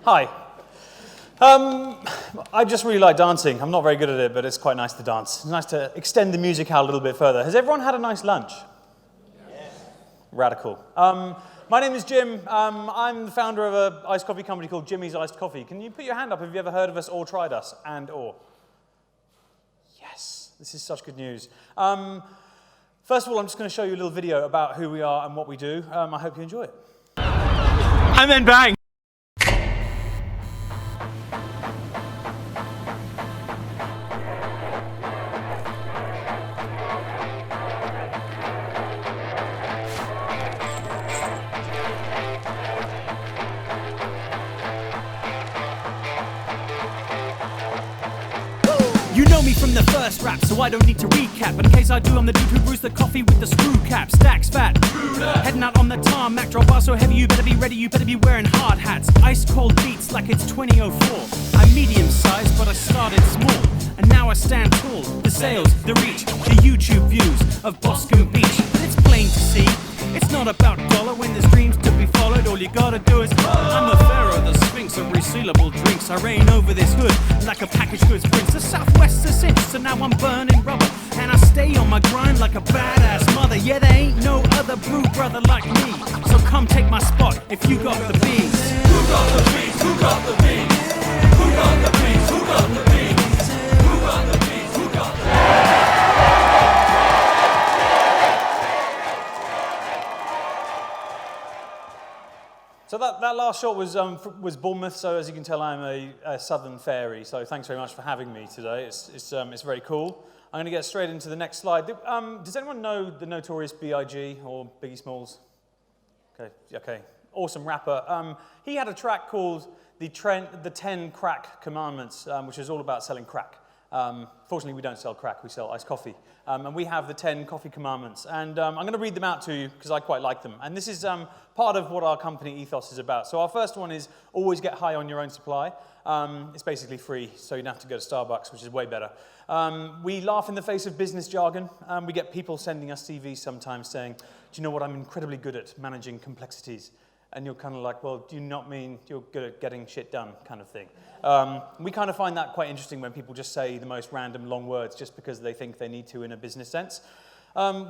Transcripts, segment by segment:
Hi. I just really like dancing. I'm not very good at it, but it's quite nice to dance. It's nice to extend the music out a little bit further. Has everyone had a nice lunch? Yes. Radical. My name is Jim. I'm the founder of an iced coffee company called Jimmy's Iced Coffee. Can you put your hand up if you've ever heard of us or tried us, and/or? Yes, this is such good news. First of all, I'm just going to show you a little video about who we are and what we do. I hope you enjoy it. And then bang! You know me from the first rap, so I don't need to recap. But in case I do, I'm the dude who brews the coffee with the screw cap. Stacks fat, heading out on the tarmac. Drop bar so heavy, you better be ready, you better be wearing hard hats. Ice cold beats like it's 2004. I'm medium sized, but I started small. And now I stand tall. The sales, the reach, the YouTube views of Boscombe Beach. But it's plain to see, it's not about dollar when there's dreams to be followed. All you gotta do is I'm the pharaoh, the sphinx of resealable drinks. I reign over this hood like a packaged goods prince. The Southwest is cinch, so now I'm burning rubber. And I stay on my grind like a badass mother. Yeah, there ain't no other brew brother like me. So come take my spot if you got the beans. Who got the beans? Who got the beans? Who got the beans? Who got the beans? Who got the beans? Who got the beans? So that last shot was Bournemouth. So as you can tell, I'm a Southern fairy. So thanks very much for having me today. It's very cool. I'm going to get straight into the next slide. Does anyone know the notorious B.I.G. or Biggie Smalls? Okay, awesome rapper. He had a track called the 10 Crack Commandments, which is all about selling crack. Fortunately, we don't sell crack, we sell iced coffee. And we have the 10 coffee commandments. And I'm going to read them out to you because I quite like them. And this is part of what our company ethos is about. So our first one is always get high on your own supply. It's basically free, so you don't have to go to Starbucks, which is way better. We laugh in the face of business jargon. We get people sending us CVs sometimes saying, do you know what, I'm incredibly good at managing complexities. And you're kind of like, well, do you not mean you're good at getting shit done, kind of thing. We kind of find that quite interesting when people just say the most random long words just because they think they need to in a business sense.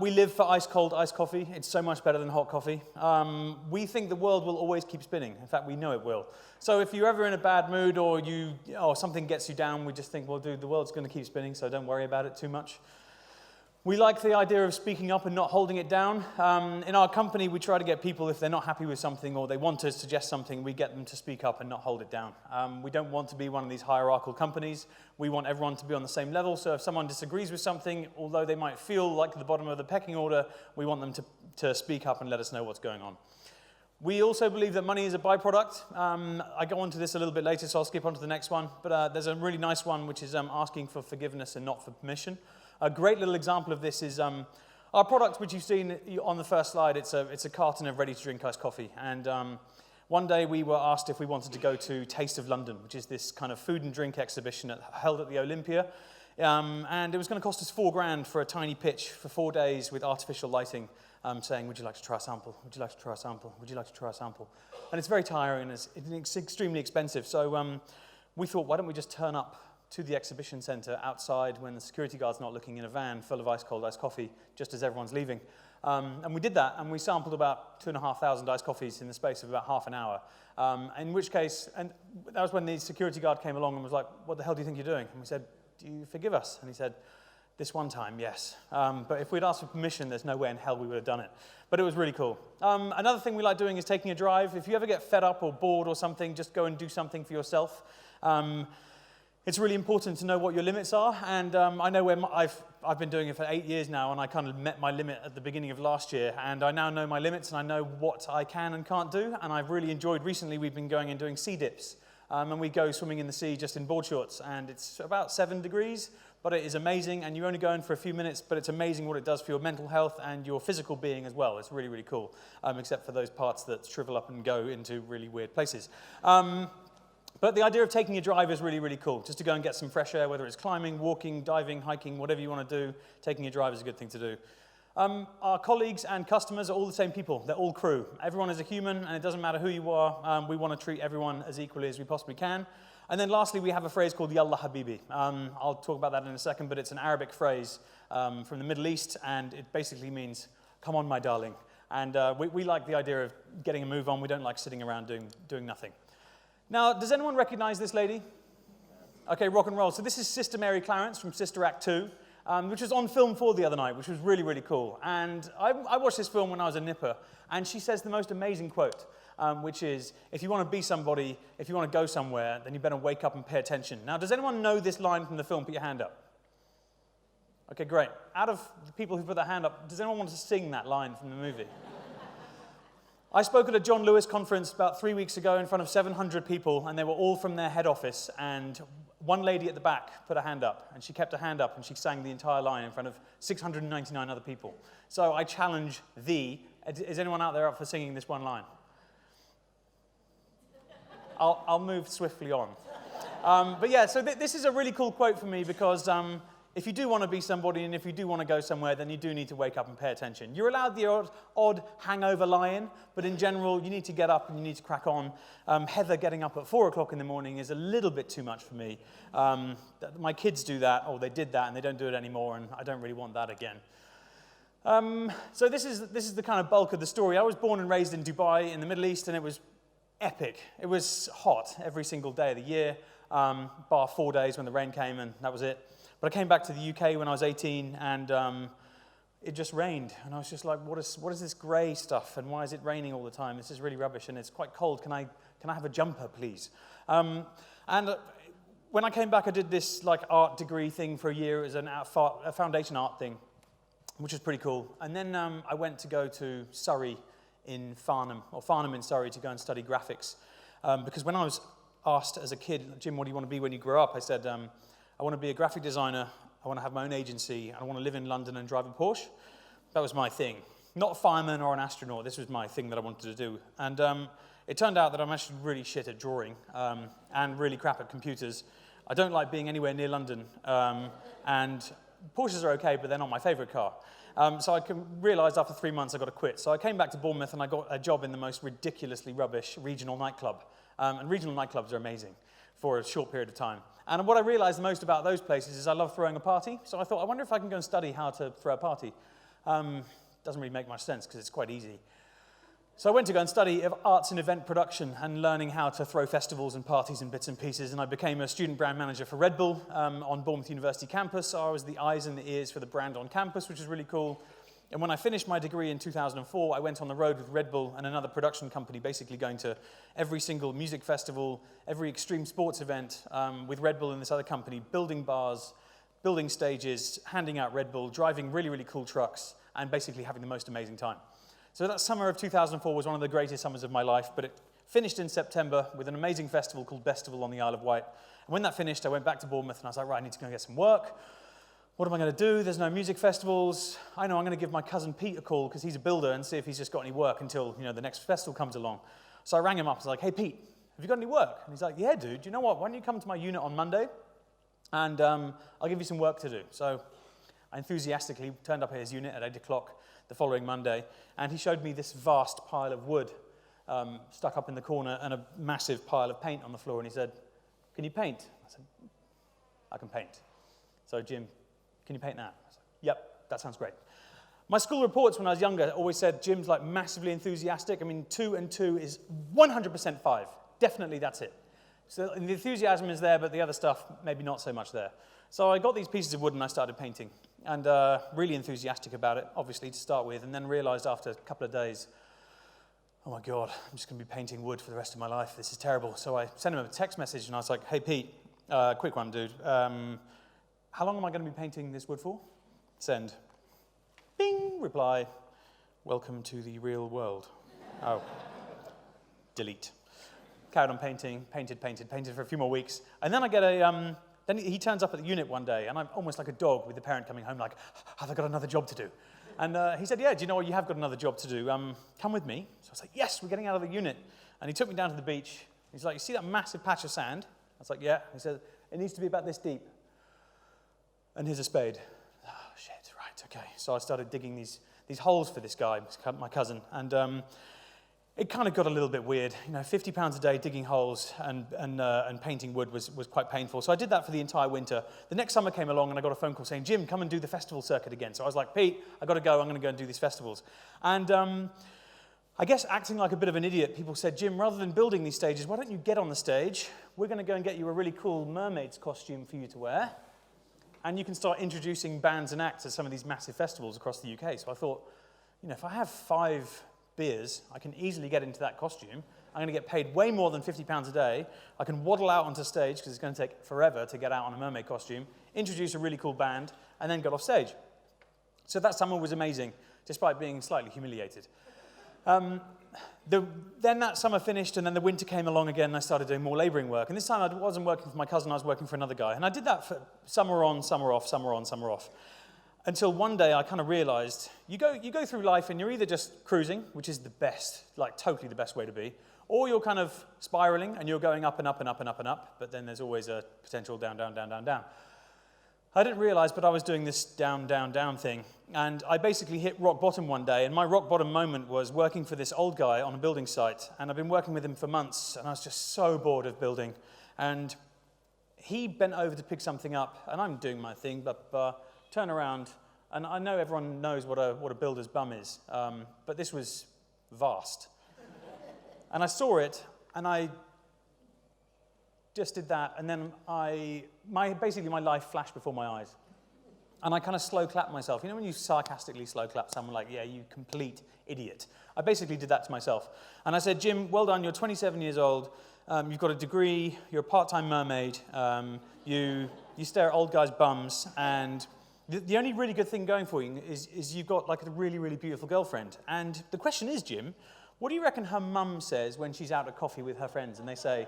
We live for ice cold iced coffee. It's so much better than hot coffee. We think the world will always keep spinning. In fact, we know it will. So if you're ever in a bad mood or something gets you down, we just think, well, dude, the world's going to keep spinning, so don't worry about it too much. We like the idea of speaking up and not holding it down. In our company, we try to get people, if they're not happy with something or they want to suggest something, we get them to speak up and not hold it down. We don't want to be one of these hierarchical companies. We want everyone to be on the same level. So if someone disagrees with something, although they might feel like the bottom of the pecking order, we want them to speak up and let us know what's going on. We also believe that money is a byproduct. I go on to this a little bit later, so I'll skip on to the next one. But there's a really nice one, which is asking for forgiveness and not for permission. A great little example of this is our product, which you've seen on the first slide. It's a carton of ready-to-drink iced coffee. And one day we were asked if we wanted to go to Taste of London, which is this kind of food and drink exhibition held at the Olympia. And it was going to cost us $4,000 for a tiny pitch for 4 days with artificial lighting, saying, would you like to try a sample? Would you like to try a sample? Would you like to try a sample? And it's very tiring, and it's extremely expensive. So we thought, why don't we just turn up to the exhibition centre outside when the security guard's not looking in a van full of ice-cold iced coffee, just as everyone's leaving. And we did that, and we sampled about 2,500 iced coffees in the space of about half an hour. In which case, and that was when the security guard came along and was like, what the hell do you think you're doing? And we said, do you forgive us? And he said, this one time, yes. But if we'd asked for permission, there's no way in hell we would have done it. But it was really cool. Another thing we like doing is taking a drive. If you ever get fed up or bored or something, just go and do something for yourself. It's really important to know what your limits are, and I know where I've been doing it for 8 years now, and I kind of met my limit at the beginning of last year, and I now know my limits, and I know what I can and can't do, and I've really enjoyed, recently we've been going and doing sea dips, and we go swimming in the sea just in board shorts, and it's about 7 degrees, but it is amazing, and you only go in for a few minutes, but it's amazing what it does for your mental health and your physical being as well. It's really, really cool, except for those parts that shrivel up and go into really weird places. But the idea of taking a drive is really, really cool, just to go and get some fresh air, whether it's climbing, walking, diving, hiking, whatever you want to do, taking a drive is a good thing to do. Our colleagues and customers are all the same people. They're all crew. Everyone is a human, and it doesn't matter who you are. We want to treat everyone as equally as we possibly can. And then lastly, we have a phrase called Yalla Habibi. I'll talk about that in a second, but it's an Arabic phrase from the Middle East, and it basically means, come on, my darling. And we like the idea of getting a move on. We don't like sitting around doing nothing. Now, does anyone recognize this lady? Okay, rock and roll. So this is Sister Mary Clarence from Sister Act 2. Which was on Film 4 the other night, which was really, really cool. And I watched this film when I was a nipper, and she says the most amazing quote, which is, if you want to be somebody, if you want to go somewhere, then you better wake up and pay attention. Now, does anyone know this line from the film? Put your hand up. Okay, great. Out of the people who put their hand up, does anyone want to sing that line from the movie? I spoke at a John Lewis conference about 3 weeks ago in front of 700 people, and they were all from their head office, and one lady at the back put her hand up, and she kept her hand up, and she sang the entire line in front of 699 other people. So I challenge thee. Is anyone out there up for singing this one line? I'll move swiftly on. But yeah, so this is a really cool quote for me because if you do want to be somebody and if you do want to go somewhere, then you do need to wake up and pay attention. You're allowed the odd hangover lie-in, but in general, you need to get up and you need to crack on. Heather getting up at 4 o'clock in the morning is a little bit too much for me. My kids do that, or they did that, and they don't do it anymore, and I don't really want that again. So this is the kind of bulk of the story. I was born and raised in Dubai in the Middle East, and it was epic. It was hot every single day of the year, bar 4 days when the rain came, and that was it. But I came back to the UK when I was 18, and it just rained. And I was just like, what is this grey stuff, and why is it raining all the time? This is really rubbish, and it's quite cold. Can I have a jumper, please? And when I came back, I did this like art degree thing for a year. It was a foundation art thing, which was pretty cool. And then I went to go to Surrey in Farnham in Surrey, to go and study graphics. Because when I was asked as a kid, Jim, what do you want to be when you grow up? I said, I want to be a graphic designer, I want to have my own agency, and I want to live in London and drive a Porsche. That was my thing. Not a fireman or an astronaut, this was my thing that I wanted to do. And it turned out that I'm actually really shit at drawing and really crap at computers. I don't like being anywhere near London, and Porsches are okay, but they're not my favourite car. So I realised after 3 months I got to quit. So I came back to Bournemouth and I got a job in the most ridiculously rubbish regional nightclub. And regional nightclubs are amazing for a short period of time. And what I realised most about those places is I love throwing a party. So I thought, I wonder if I can go and study how to throw a party. Doesn't really make much sense because it's quite easy. So I went to go and study arts and event production and learning how to throw festivals and parties and bits and pieces. And I became a student brand manager for Red Bull on Bournemouth University campus. So I was the eyes and the ears for the brand on campus, which is really cool. And when I finished my degree in 2004, I went on the road with Red Bull and another production company, basically going to every single music festival, every extreme sports event with Red Bull and this other company, building bars, building stages, handing out Red Bull, driving really, really cool trucks, and basically having the most amazing time. So that summer of 2004 was one of the greatest summers of my life, but it finished in September with an amazing festival called Festival on the Isle of Wight. And when that finished, I went back to Bournemouth and I was like, right, I need to go and get some work. What am I going to do? There's no music festivals. I know I'm going to give my cousin Pete a call because he's a builder and see if he's just got any work until the next festival comes along. So I rang him up. I was like, hey, Pete, have you got any work? And he's like, yeah, dude, you know what? Why don't you come to my unit on Monday and I'll give you some work to do. So I enthusiastically turned up at his unit at 8 o'clock the following Monday, and he showed me this vast pile of wood stuck up in the corner and a massive pile of paint on the floor, and he said, can you paint? I said, I can paint. So, Jim, can you paint that? I was like, yep, that sounds great. My school reports when I was younger always said Jim's like massively enthusiastic. I mean, 2 and 2 is 100% 5. Definitely that's it. So the enthusiasm is there, but the other stuff, maybe not so much there. So I got these pieces of wood and I started painting. And really enthusiastic about it, obviously, to start with, and then realized after a couple of days, oh my God, I'm just going to be painting wood for the rest of my life. This is terrible. So I sent him a text message and I was like, hey, Pete, quick one, dude. How long am I going to be painting this wood for? Send. Bing, reply, welcome to the real world. Oh, delete. Carried on painting, painted for a few more weeks. And then I get a, then he turns up at the unit one day, and I'm almost like a dog with the parent coming home like, have I got another job to do? And he said, yeah, do you know what, you have got another job to do. Come with me. So I was like, yes, we're getting out of the unit. And he took me down to the beach. He's like, you see that massive patch of sand? I was like, yeah. He said, it needs to be about this deep. And here's a spade. Oh, shit, right, okay. So I started digging these holes for this guy, my cousin, and it kind of got a little bit weird. You know, 50 pounds a day digging holes and painting wood was quite painful. So I did that for the entire winter. The next summer came along and I got a phone call saying, Jim, come and do the festival circuit again. So I was like, Pete, I got to go. I'm going to go and do these festivals. And I guess acting like a bit of an idiot, people said, Jim, rather than building these stages, why don't you get on the stage? We're going to go and get you a really cool mermaid's costume for you to wear. And you can start introducing bands and acts at some of these massive festivals across the UK. So I thought, you know, if I have 5 beers, I can easily get into that costume. I'm going to get paid way more than £50 a day. I can waddle out onto stage, because it's going to take forever to get out on a mermaid costume, introduce a really cool band, and then get off stage. So that summer was amazing, despite being slightly humiliated. Then that summer finished, and then the winter came along again, and I started doing more labouring work. And this time I wasn't working for my cousin, I was working for another guy. And I did that for summer on, summer off, summer on, summer off. Until one day I kind of realized, you go through life and you're either just cruising, which is the best, like totally the best way to be, or you're kind of spiraling and you're going up and up and up and up and up, but then there's always a potential down, down, down, down, down. I didn't realize, but I was doing this down, down, down thing, and I basically hit rock bottom one day, and my rock bottom moment was working for this old guy on a building site, and I've been working with him for months, and I was just so bored of building, and he bent over to pick something up, and I'm doing my thing, but turn around, and I know everyone knows what a builder's bum is, but this was vast. And I saw it, and I just did that, and then basically my life flashed before my eyes. And I kind of slow clapped myself. You know when you sarcastically slow clap someone like, yeah, you complete idiot. I basically did that to myself. And I said, Jim, well done, you're 27 years old, you've got a degree, you're a part-time mermaid, you stare at old guys' bums, and the only really good thing going for you is you've got like a really, really beautiful girlfriend. And the question is, Jim, what do you reckon her mum says when she's out at coffee with her friends and they say,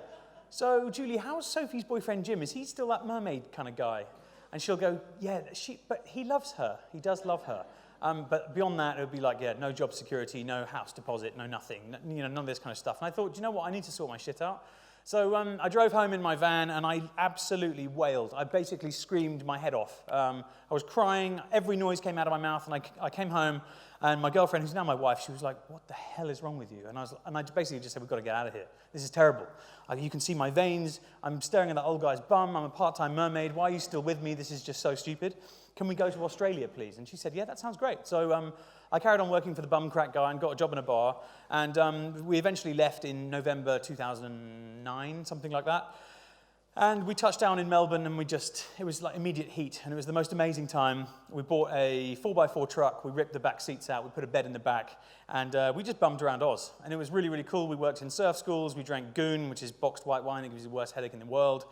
so, Julie, how's Sophie's boyfriend Jim? Is he still that mermaid kind of guy? And she'll go, yeah, but he loves her. He does love her. But beyond that, it would be like, yeah, no job security, no house deposit, no nothing, none of this kind of stuff. And I thought, do you know what? I need to sort my shit out. So I drove home in my van, and I absolutely wailed. I basically screamed my head off. I was crying. Every noise came out of my mouth, and I came home, and my girlfriend, who's now my wife, she was like, what the hell is wrong with you? And I basically just said, we've got to get out of here. This is terrible. You can see my veins. I'm staring at that old guy's bum. I'm a part-time mermaid. Why are you still with me? This is just so stupid. Can we go to Australia, please? And she said, yeah, that sounds great. So I carried on working for the bum crack guy and got a job in a bar. And we eventually left in November 2009, something like that. And we touched down in Melbourne, and it was like immediate heat, and it was the most amazing time. We bought a 4x4 truck, we ripped the back seats out, we put a bed in the back, and we just bummed around Oz. And it was really, really cool. We worked in surf schools, we drank Goon, which is boxed white wine, it gives you the worst headache in the world.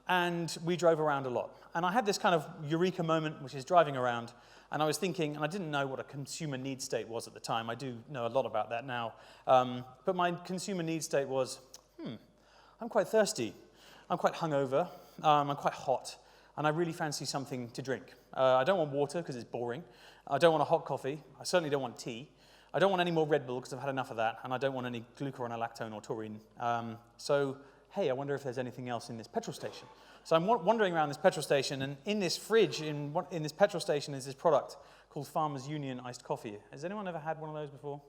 And we drove around a lot. And I had this kind of eureka moment, which is driving around, and I was thinking, and I didn't know what a consumer need state was at the time. I do know a lot about that now. But my consumer need state was, I'm quite thirsty. I'm quite hungover, I'm quite hot, and I really fancy something to drink. I don't want water because it's boring. I don't want a hot coffee. I certainly don't want tea. I don't want any more Red Bull because I've had enough of that, and I don't want any glucuronolactone or taurine. So, hey, I wonder if there's anything else in this petrol station. So I'm wandering around this petrol station, and in this fridge, in this petrol station, is this product called Farmers Union Iced Coffee. Has anyone ever had one of those before?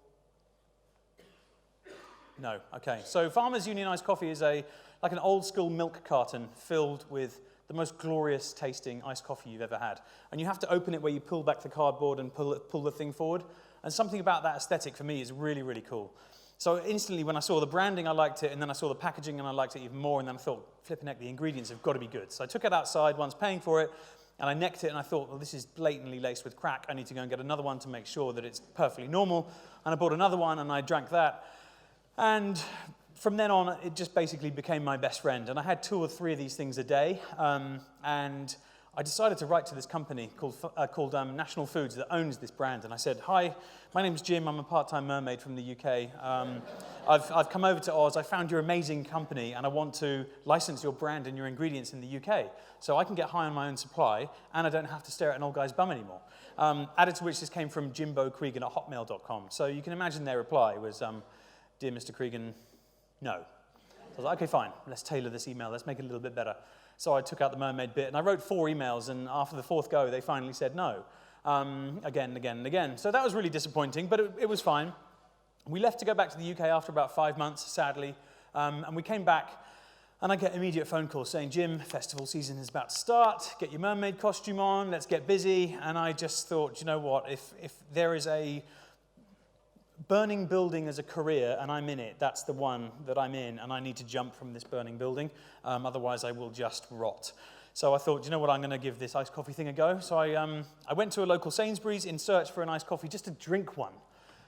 No, okay. So Farmers Union Iced Coffee is like an old school milk carton filled with the most glorious tasting iced coffee you've ever had. And you have to open it where you pull back the cardboard and pull the thing forward. And something about that aesthetic for me is really, really cool. So instantly when I saw the branding, I liked it, and then I saw the packaging and I liked it even more, and then I thought, flipping heck, the ingredients have got to be good. So I took it outside, once paying for it, and I necked it, and I thought, well, this is blatantly laced with crack. I need to go and get another one to make sure that it's perfectly normal. And I bought another one, and I drank that. And from then on, it just basically became my best friend. And I had 2 or 3 of these things a day. And I decided to write to this company called National Foods that owns this brand. And I said, hi, my name's Jim. I'm a part-time mermaid from the UK. I've come over to Oz. I found your amazing company, and I want to license your brand and your ingredients in the UK so I can get high on my own supply, and I don't have to stare at an old guy's bum anymore. Added to which this came from jimbocregan@hotmail.com. So you can imagine their reply was, dear Mr. Cregan, no. So I was like, okay, fine, let's tailor this email, let's make it a little bit better. So I took out the mermaid bit, and I wrote 4 emails, and after the 4th go, they finally said no. again and again and again. So that was really disappointing, but it was fine. We left to go back to the UK after about 5 months, sadly, and we came back, and I get immediate phone calls saying, Jim, festival season is about to start, get your mermaid costume on, let's get busy. And I just thought, you know what, if there is a burning building as a career and I'm in it, that's the one that I'm in, and I need to jump from this burning building, otherwise I will just rot. So I thought, you know what, I'm going to give this iced coffee thing a go. So I went to a local Sainsbury's in search for an iced coffee just to drink one.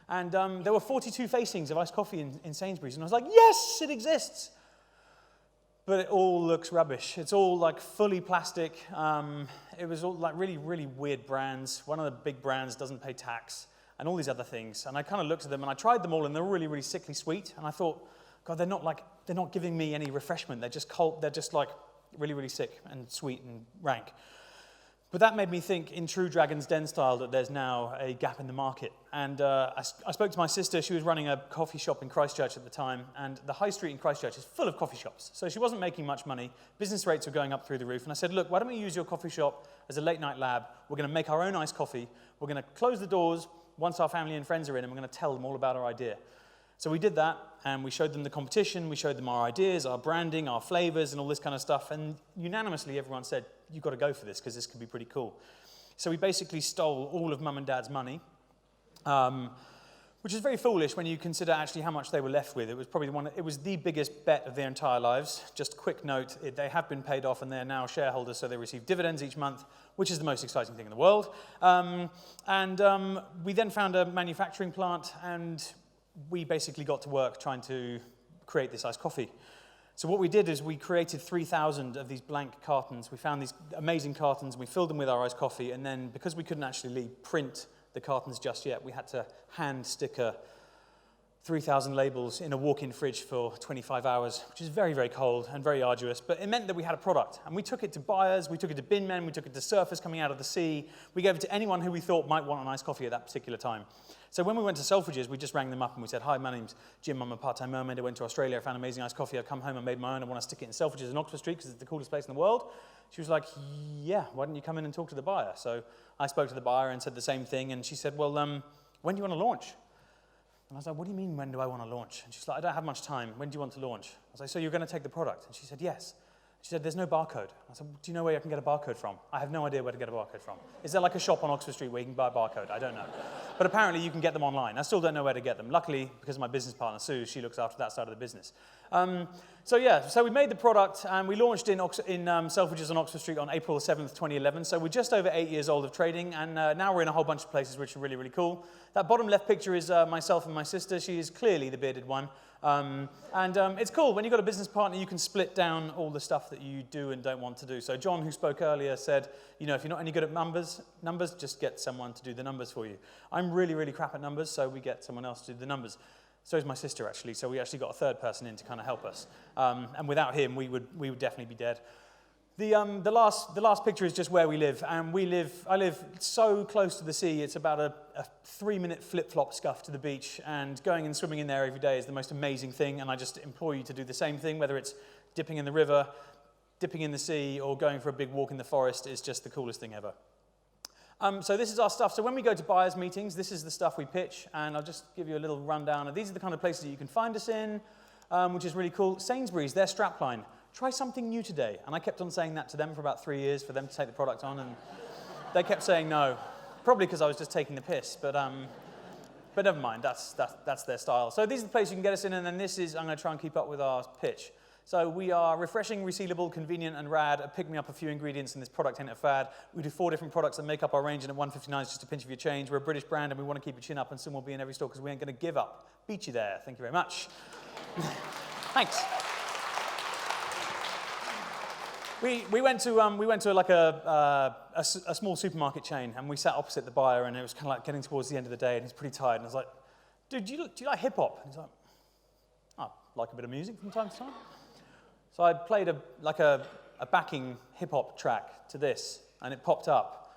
And there were 42 facings of iced coffee in Sainsbury's, and I was like, yes, it exists. But it all looks rubbish. It's all like fully plastic. It was all like really, really weird brands. One of the big brands doesn't pay tax, and all these other things. And I kind of looked at them, and I tried them all, and they're really, really sickly sweet. And I thought, God, they're not giving me any refreshment. They're just cold. They're just like really, really sick and sweet and rank. But that made me think, in true Dragon's Den style, that there's now a gap in the market. And I spoke to my sister. She was running a coffee shop in Christchurch at the time, and the high street in Christchurch is full of coffee shops. So she wasn't making much money. Business rates were going up through the roof. And I said, look, why don't we use your coffee shop as a late-night lab? We're going to make our own iced coffee. We're going to close the doors once our family and friends are in, and we're going to tell them all about our idea. So we did that, and we showed them the competition. We showed them our ideas, our branding, our flavors, and all this kind of stuff. And unanimously, everyone said, you've got to go for this, because this could be pretty cool. So we basically stole all of Mum and Dad's money, which is very foolish when you consider actually how much they were left with. It was probably it was the biggest bet of their entire lives. Just a quick note, they have been paid off, and they're now shareholders, so they receive dividends each month, which is the most exciting thing in the world. We then found a manufacturing plant, and we basically got to work trying to create this iced coffee. So what we did is we created 3,000 of these blank cartons. We found these amazing cartons, and we filled them with our iced coffee, and then because we couldn't actually print the cartons just yet, we had to hand sticker 3,000 labels in a walk-in fridge for 25 hours, which is very, very cold and very arduous, but it meant that we had a product. And we took it to buyers, we took it to bin men, we took it to surfers coming out of the sea. We gave it to anyone who we thought might want an iced coffee at that particular time. So when we went to Selfridges, we just rang them up and we said, hi, my name's Jim, I'm a part-time mermaid. I went to Australia, I found amazing iced coffee. I come home, I made my own. I want to stick it in Selfridges in Oxford Street because it's the coolest place in the world. She was like, yeah, why don't you come in and talk to the buyer? So I spoke to the buyer and said the same thing. And she said, well, when do you want to launch? And I was like, what do you mean, when do I want to launch? And she's like, I don't have much time. When do you want to launch? I was like, so you're going to take the product? And she said, yes. She said, there's no barcode. I said, do you know where I can get a barcode from? I have no idea where to get a barcode from. Is there like a shop on Oxford Street where you can buy a barcode? I don't know. But apparently you can get them online. I still don't know where to get them. Luckily, because of my business partner, Sue, she looks after that side of the business. So we made the product, and we launched in Selfridges on Oxford Street on April 7th, 2011. So we're just over 8 years old of trading, and now we're in a whole bunch of places which are really, really cool. That bottom left picture is myself and my sister. She is clearly the bearded one. It's cool. When you've got a business partner, you can split down all the stuff that you do and don't want to do. So John, who spoke earlier, said, you know, if you're not any good at numbers, just get someone to do the numbers for you. I'm really, really crap at numbers, so we get someone else to do the numbers. So is my sister, actually. So we actually got a third person in to kind of help us. And without him, we would definitely be dead. The last picture is just where we live, and I live so close to the sea. It's about a 3-minute flip-flop scuff to the beach, and going and swimming in there every day is the most amazing thing. And I just implore you to do the same thing, whether it's dipping in the river, dipping in the sea, or going for a big walk in the forest. Is just the coolest thing ever. So this is our stuff. So when we go to buyers' meetings, this is the stuff we pitch, and I'll just give you a little rundown. These are the kind of places that you can find us in, which is really cool. Sainsbury's, their strapline, try something new today. And I kept on saying that to them for about 3 years for them to take the product on, and they kept saying no, probably because I was just taking the piss, but never mind, that's their style. So these are the places you can get us in, and then this is, I'm going to try and keep up with our pitch. So we are refreshing, resealable, convenient, and rad at picking up a few ingredients in this product ain't a fad. We do 4 different products that make up our range, and at $1.59 is just a pinch of your change. We're a British brand, and we want to keep your chin up, and soon we'll be in every store because we ain't going to give up. Beat you there. Thank you very much. Thanks. We went to like a small supermarket chain, and we sat opposite the buyer, and it was kind of like getting towards the end of the day, and he's pretty tired, and I was like, dude, do you like hip hop? And he's like, I like a bit of music from time to time. So I played a backing hip-hop track to this, and it popped up,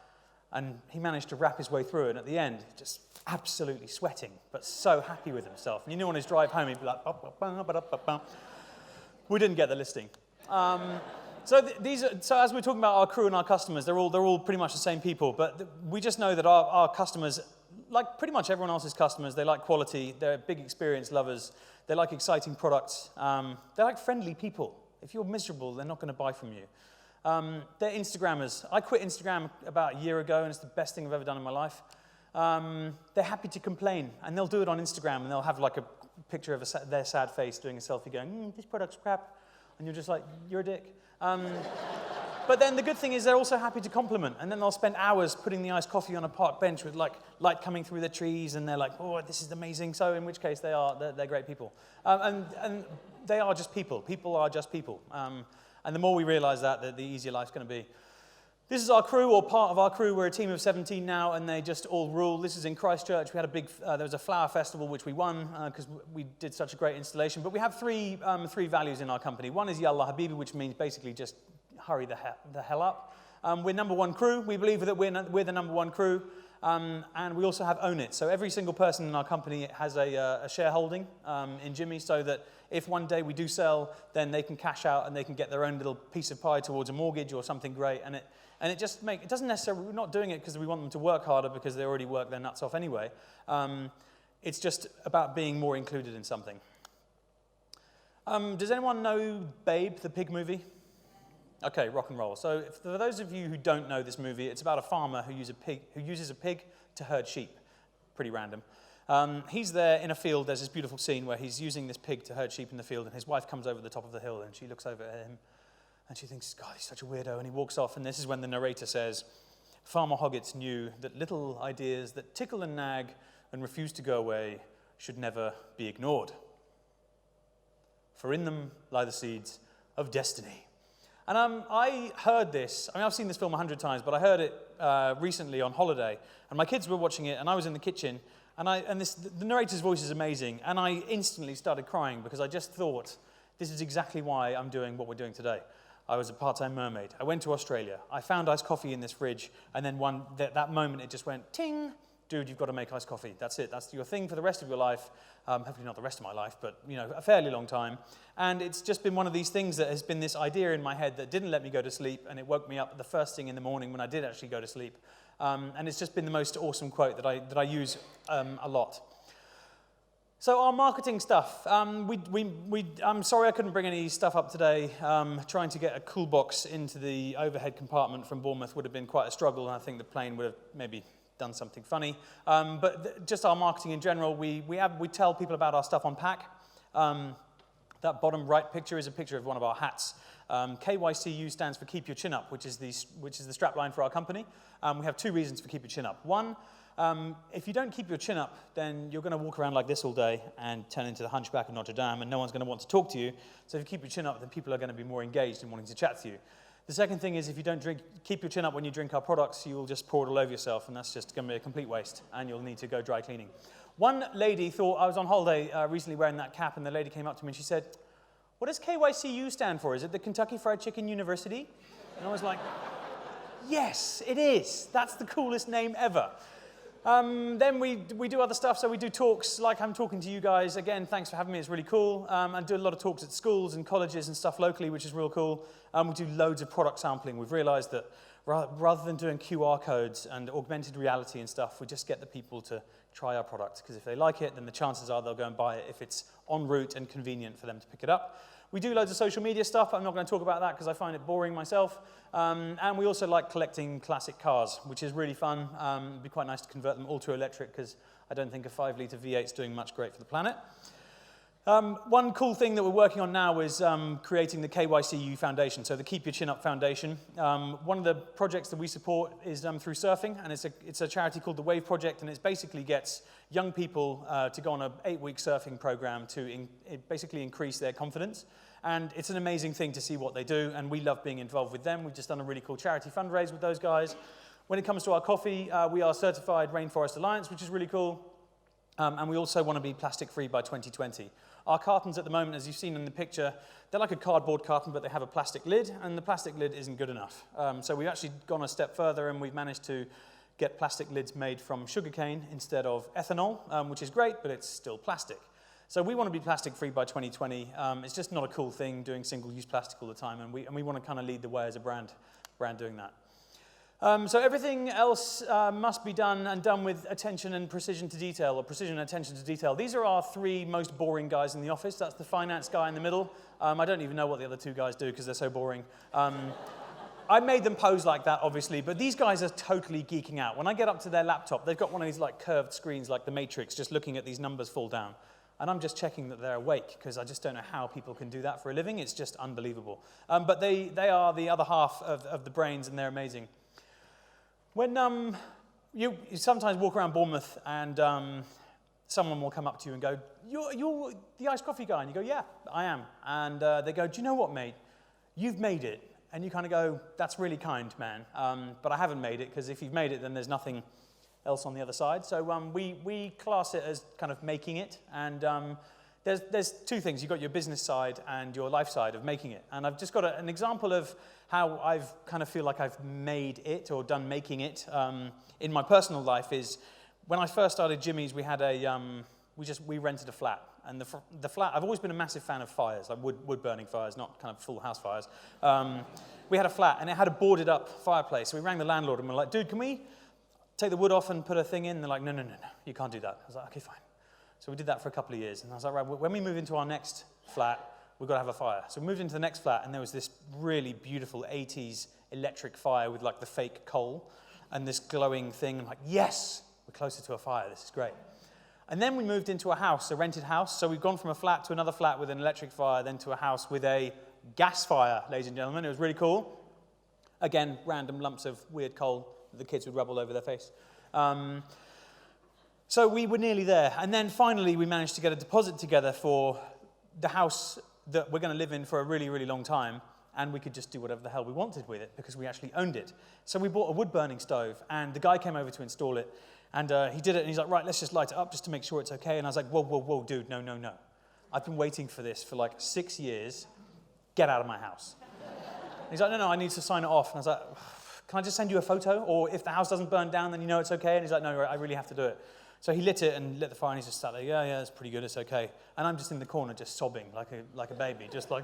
and he managed to rap his way through it, and at the end, just absolutely sweating, but so happy with himself. And you knew on his drive home, he'd be like, ba, ba, ba, ba, ba, ba, ba. We didn't get the listing. So so as we're talking about our crew and our customers, they're all pretty much the same people. But we just know that our customers, like pretty much everyone else's customers, they like quality. They're big experience lovers. They like exciting products. They're like friendly people. If you're miserable, they're not going to buy from you. They're Instagrammers. I quit Instagram about a year ago, and it's the best thing I've ever done in my life. They're happy to complain, and they'll do it on Instagram, and they'll have like a picture of their sad face doing a selfie going, this product's crap. And you're just like, you're a dick. But then the good thing is they're also happy to compliment, and then they'll spend hours putting the iced coffee on a park bench with like light coming through the trees, and they're like, oh, this is amazing. So in which case they're great people. And they are just people. People are just people. And the more we realize that, the easier life's going to be. This is our crew, or part of our crew. We're a team of 17 now, and they just all rule. This is in Christchurch. We had there was a flower festival, which we won because we did such a great installation. But we have three values in our company. One is Yallah Habibi, which means basically just hurry the hell up. We're number one crew. We believe that we're the number one crew. And we also have Own It. So every single person in our company has a shareholding in Jimmy, so that if one day we do sell, then they can cash out and they can get their own little piece of pie towards a mortgage or something great. And it doesn't necessarily, we're not doing it because we want them to work harder because they already work their nuts off anyway. It's just about being more included in something. Does anyone know Babe, the pig movie? Okay, rock and roll. So for those of you who don't know this movie, it's about a farmer who uses a pig to herd sheep. Pretty random. He's there in a field. There's this beautiful scene where he's using this pig to herd sheep in the field, and his wife comes over the top of the hill, and she looks over at him, and she thinks, God, he's such a weirdo, and he walks off, and this is when the narrator says, Farmer Hoggets knew that little ideas that tickle and nag and refuse to go away should never be ignored. For in them lie the seeds of destiny. And I heard this, I've seen this film 100 times, but I heard it recently on holiday, and my kids were watching it, and I was in the kitchen, and the narrator's voice is amazing, and I instantly started crying because I just thought, this is exactly why I'm doing what we're doing today. I was a part-time mermaid. I went to Australia. I found iced coffee in this fridge, and then that moment it just went, ting, dude, you've got to make iced coffee. That's it. That's your thing for the rest of your life. Hopefully not the rest of my life, but a fairly long time. And it's just been one of these things that has been this idea in my head that didn't let me go to sleep, and it woke me up the first thing in the morning when I did actually go to sleep. And it's just been the most awesome quote that I use a lot. So our marketing stuff. I'm sorry I couldn't bring any stuff up today. Trying to get a cool box into the overhead compartment from Bournemouth would have been quite a struggle, and I think the plane would have maybe done something funny. But just our marketing in general, we tell people about our stuff on pack. That bottom right picture is a picture of one of our hats. KYCU stands for Keep Your Chin Up, which is the strapline for our company. We have two reasons for Keep Your Chin Up. One, if you don't keep your chin up, then you're going to walk around like this all day and turn into the Hunchback of Notre Dame, and no one's going to want to talk to you. So if you keep your chin up, then people are going to be more engaged in wanting to chat to you. The second thing is if you don't keep your chin up when you drink our products, you will just pour it all over yourself, and that's just going to be a complete waste, and you'll need to go dry cleaning. One lady thought, I was on holiday recently wearing that cap, and the lady came up to me and she said, what does KYCU stand for? Is it the Kentucky Fried Chicken University? And I was like, yes, it is. That's the coolest name ever. Then we do other stuff, so we do talks like I'm talking to you guys. Again, thanks for having me, it's really cool. I do a lot of talks at schools and colleges and stuff locally, which is real cool. We do loads of product sampling. We've realized that rather than doing QR codes and augmented reality and stuff, we just get the people to try our product, because if they like it, then the chances are they'll go and buy it if it's en route and convenient for them to pick it up. We do loads of social media stuff. I'm not going to talk about that because I find it boring myself. And we also like collecting classic cars, which is really fun. It'd be quite nice to convert them all to electric, because I don't think a 5-litre V8 is doing much great for the planet. One cool thing that we're working on now is creating the KYCU Foundation, so the Keep Your Chin Up Foundation. One of the projects that we support is through surfing, and it's a charity called the Wave Project, and it basically gets young people to go on an 8-week surfing program to basically increase their confidence. And it's an amazing thing to see what they do, and we love being involved with them. We've just done a really cool charity fundraise with those guys. When it comes to our coffee, we are certified Rainforest Alliance, which is really cool. And we also want to be plastic-free by 2020. Our cartons at the moment, as you've seen in the picture, they're like a cardboard carton, but they have a plastic lid, and the plastic lid isn't good enough. So we've actually gone a step further, and we've managed to get plastic lids made from sugarcane instead of ethanol, which is great, but it's still plastic. So we want to be plastic-free by 2020. It's just not a cool thing doing single-use plastic all the time, and we want to kind of lead the way as a brand doing that. So everything else must be done with attention and precision to detail, or precision and attention to detail. These are our three most boring guys in the office. That's the finance guy in the middle. I don't even know what the other two guys do because they're so boring. I made them pose like that, obviously, but these guys are totally geeking out. When I get up to their laptop, they've got one of these like curved screens like the Matrix, just looking at these numbers fall down. And I'm just checking that they're awake, because I just don't know how people can do that for a living. It's just unbelievable. But they are the other half of the brains, and they're amazing. When you sometimes walk around Bournemouth, and someone will come up to you and go, you're the iced coffee guy. And you go, yeah, I am. And they go, do you know what, mate? You've made it. And you kind of go, that's really kind, man. But I haven't made it, because if you've made it, then there's nothing else on the other side. So we class it as kind of making it. And there's two things. You've got your business side and your life side of making it. And I've just got an example of how I've kind of feel like I've made it, or done making it, in my personal life. Is when I first started Jimmy's, we had we rented a flat. And the flat, I've always been a massive fan of fires, like wood burning fires, not kind of full house fires. We had a flat, and it had a boarded up fireplace. So we rang the landlord, and we're like, dude, can we take the wood off and put a thing in? And they're like, no, you can't do that. I was like, okay, fine. So we did that for a couple of years. And I was like, right, when we move into our next flat, we've got to have a fire. So we moved into the next flat, and there was this really beautiful 80s electric fire with like the fake coal and this glowing thing. I'm like, yes, we're closer to a fire. This is great. And then we moved into a house, a rented house. So we've gone from a flat to another flat with an electric fire, then to a house with a gas fire, ladies and gentlemen. It was really cool. Again, random lumps of weird coal that the kids would rub all over their face. So we were nearly there. And then finally, we managed to get a deposit together for the house that we're going to live in for a really, really long time. And we could just do whatever the hell we wanted with it, because we actually owned it. So we bought a wood-burning stove, and the guy came over to install it. And he did it, and he's like, right, let's just light it up just to make sure it's okay. And I was like, whoa, dude, no. I've been waiting for this for like 6 years. Get out of my house. And he's like, no, I need to sign it off. And I was like, can I just send you a photo? Or if the house doesn't burn down, then you know it's okay. And he's like, no, I really have to do it. So he lit it and lit the fire, and he's just sat there, yeah, it's pretty good, it's okay. And I'm just in the corner just sobbing like a baby, just like...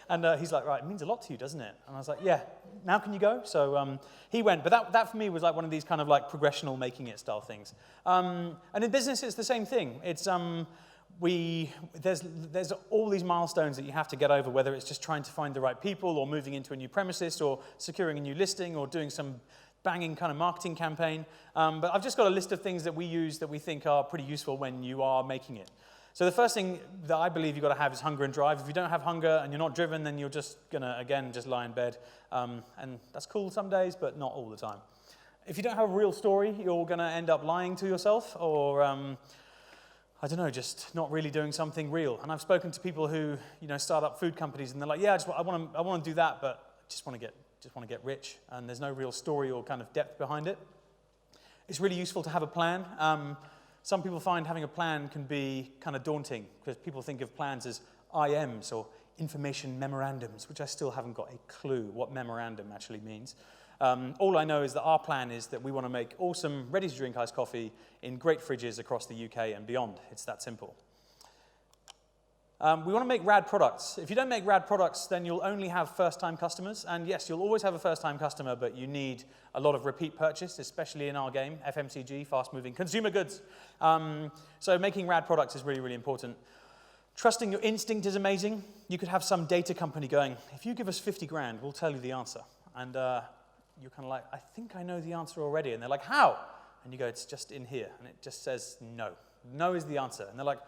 And he's like, right, it means a lot to you, doesn't it? And I was like, yeah, now can you go? So he went, but that for me was like one of these kind of like progressional making it style things. And in business, it's the same thing. It's there's all these milestones that you have to get over, whether it's just trying to find the right people, or moving into a new premises, or securing a new listing, or doing some banging kind of marketing campaign. But I've just got a list of things that we use that we think are pretty useful when you are making it. So the first thing that I believe you've got to have is hunger and drive. If you don't have hunger and you're not driven, then you're just going to, again, just lie in bed. And that's cool some days, but not all the time. If you don't have a real story, you're going to end up lying to yourself, or, I don't know, just not really doing something real. And I've spoken to people who, start up food companies, and they're like, yeah, I want to do that, but I just want to get rich. And there's no real story or kind of depth behind it. It's really useful to have a plan. Some people find having a plan can be kind of daunting, because people think of plans as IMs, or information memorandums, which I still haven't got a clue what memorandum actually means. All I know is that our plan is that we want to make awesome, ready-to-drink iced coffee in great fridges across the UK and beyond. It's that simple. We want to make rad products. If you don't make rad products, then you'll only have first-time customers. And yes, you'll always have a first-time customer, but you need a lot of repeat purchase, especially in our game, FMCG, fast-moving consumer goods. So making rad products is really, really important. Trusting your instinct is amazing. You could have some data company going, if you give us 50 grand, we'll tell you the answer. And you're kind of like, I think I know the answer already. And they're like, how? And you go, it's just in here. And it just says no. No is the answer. And they're like,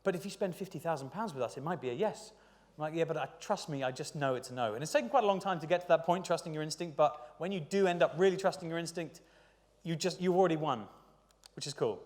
but if you spend £50,000 with us, it might be a yes. I'm like, yeah, but trust me, I just know it's a no. And it's taken quite a long time to get to that point, trusting your instinct. But when you do end up really trusting your instinct, you've already won, which is cool.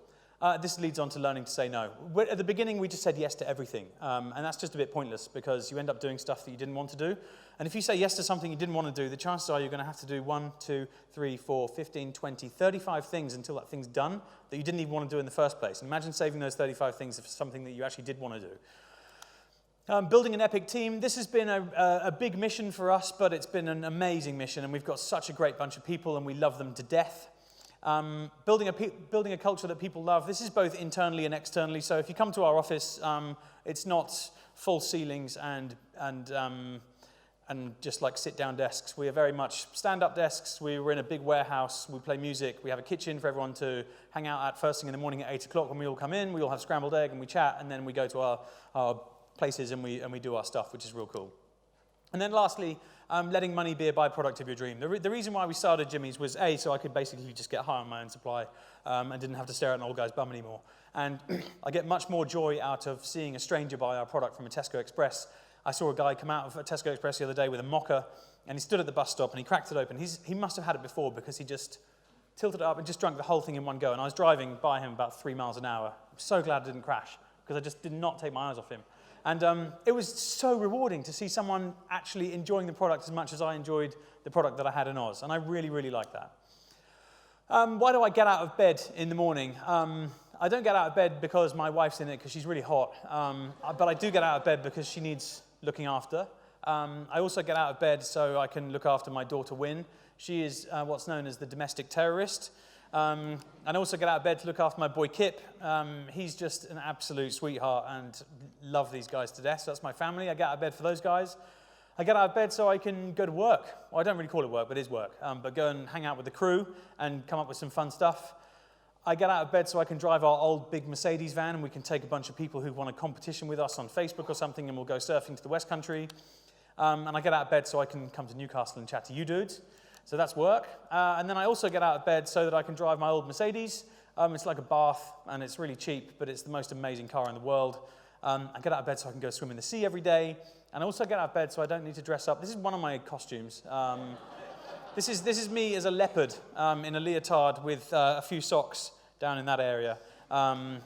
This leads on to learning to say no. At the beginning, we just said yes to everything. And that's just a bit pointless, because you end up doing stuff that you didn't want to do. And if you say yes to something you didn't want to do, the chances are you're going to have to do 1, 2, 3, 4, 15, 20, 35 things until that thing's done that you didn't even want to do in the first place. And imagine saving those 35 things for something that you actually did want to do. Building an epic team. This has been a big mission for us, but it's been an amazing mission. And we've got such a great bunch of people, and we love them to death. building a culture that people love. This is both internally and externally. So if you come to our office, it's not false ceilings and just like sit-down desks. We are very much stand-up desks. We're in a big warehouse. We play music. We have a kitchen for everyone to hang out at first thing in the morning at 8 o'clock when we all come in. We all have scrambled egg and we chat, and then we go to our places and we do our stuff, which is real cool. And then lastly, letting money be a byproduct of your dream. The reason why we started Jimmy's was A, so I could basically just get high on my own supply and didn't have to stare at an old guy's bum anymore. And I get much more joy out of seeing a stranger buy our product from a Tesco Express. I saw a guy come out of a Tesco Express the other day with a mocha, and he stood at the bus stop and he cracked it open. He must have had it before because he just tilted it up and just drank the whole thing in one go. And I was driving by him about 3 miles an hour. I'm so glad I didn't crash because I just did not take my eyes off him. And it was so rewarding to see someone actually enjoying the product as much as I enjoyed the product that I had in Oz. And I really, really like that. Why do I get out of bed in the morning? I don't get out of bed because my wife's in it because she's really hot. But I do get out of bed because she needs looking after. I also get out of bed so I can look after my daughter, Wynn. She is what's known as the domestic terrorist. And I also get out of bed to look after my boy, Kip. He's just an absolute sweetheart and love these guys to death. So that's my family. I get out of bed for those guys. I get out of bed so I can go to work. Well, I don't really call it work, but it is work. But go and hang out with the crew and come up with some fun stuff. I get out of bed so I can drive our old big Mercedes van and we can take a bunch of people who want a competition with us on Facebook or something and we'll go surfing to the West Country. And I get out of bed so I can come to Newcastle and chat to you dudes. So that's work. And then I also get out of bed so that I can drive my old Mercedes. It's like a bath and it's really cheap, but it's the most amazing car in the world. I get out of bed so I can go swim in the sea every day. And I also get out of bed so I don't need to dress up. This is one of my costumes. This is me as a leopard in a leotard with a few socks down in that area. I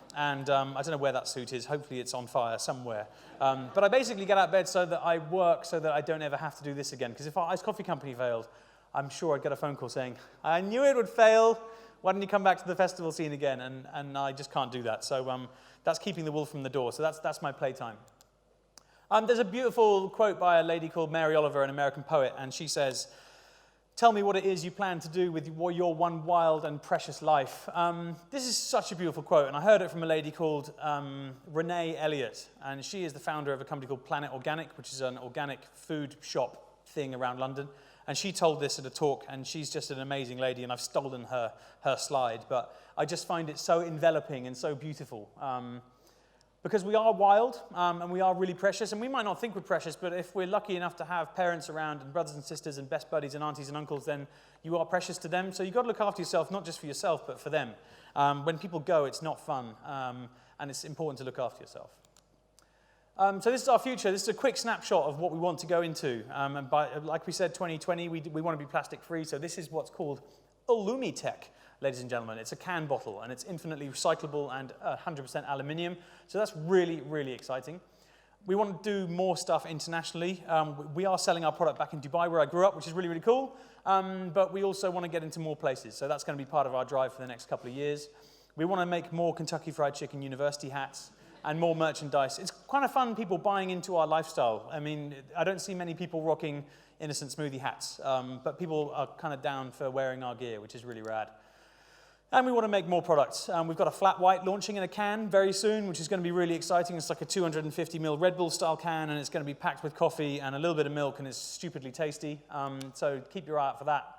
don't know where that suit is. Hopefully it's on fire somewhere. But I basically get out of bed so that I work so that I don't ever have to do this again. Because if our iced coffee company failed, I'm sure I'd get a phone call saying, I knew it would fail. Why don't you come back to the festival scene again? And I just can't do that. So that's keeping the wool from the door. So that's my playtime. There's a beautiful quote by a lady called Mary Oliver, an American poet, and she says, "Tell me what it is you plan to do with your one wild and precious life." This is such a beautiful quote, and I heard it from a lady called Renee Elliott, and she is the founder of a company called Planet Organic, which is an organic food shop thing around London. And she told this at a talk, and she's just an amazing lady, and I've stolen her slide, but I just find it so enveloping and so beautiful. Because we are wild, and we are really precious, and we might not think we're precious, but if we're lucky enough to have parents around, and brothers and sisters, and best buddies, and aunties and uncles, then you are precious to them. So you've got to look after yourself, not just for yourself, but for them. When people go, it's not fun, and it's important to look after yourself. So this is our future. This is a quick snapshot of what we want to go into. And like we said, 2020, we want to be plastic-free, so this is what's called Illumi-Tech. Ladies and gentlemen, it's a can bottle, and it's infinitely recyclable and 100% aluminium. So that's really, really exciting. We want to do more stuff internationally. We are selling our product back in Dubai, where I grew up, which is really, really cool. But we also want to get into more places. So that's going to be part of our drive for the next couple of years. We want to make more Kentucky Fried Chicken University hats and more merchandise. It's kind of fun, people buying into our lifestyle. I mean, I don't see many people rocking innocent smoothie hats, but people are kind of down for wearing our gear, which is really rad. And we want to make more products. We've got a flat white launching in a can very soon, which is going to be really exciting. It's like a 250ml Red Bull style can, and it's going to be packed with coffee and a little bit of milk, and it's stupidly tasty. So keep your eye out for that.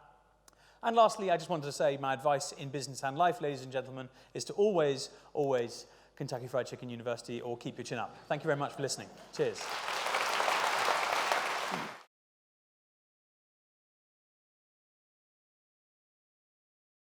And lastly, I just wanted to say my advice in business and life, ladies and gentlemen, is to always, always Kentucky Fried Chicken University or keep your chin up. Thank you very much for listening. Cheers.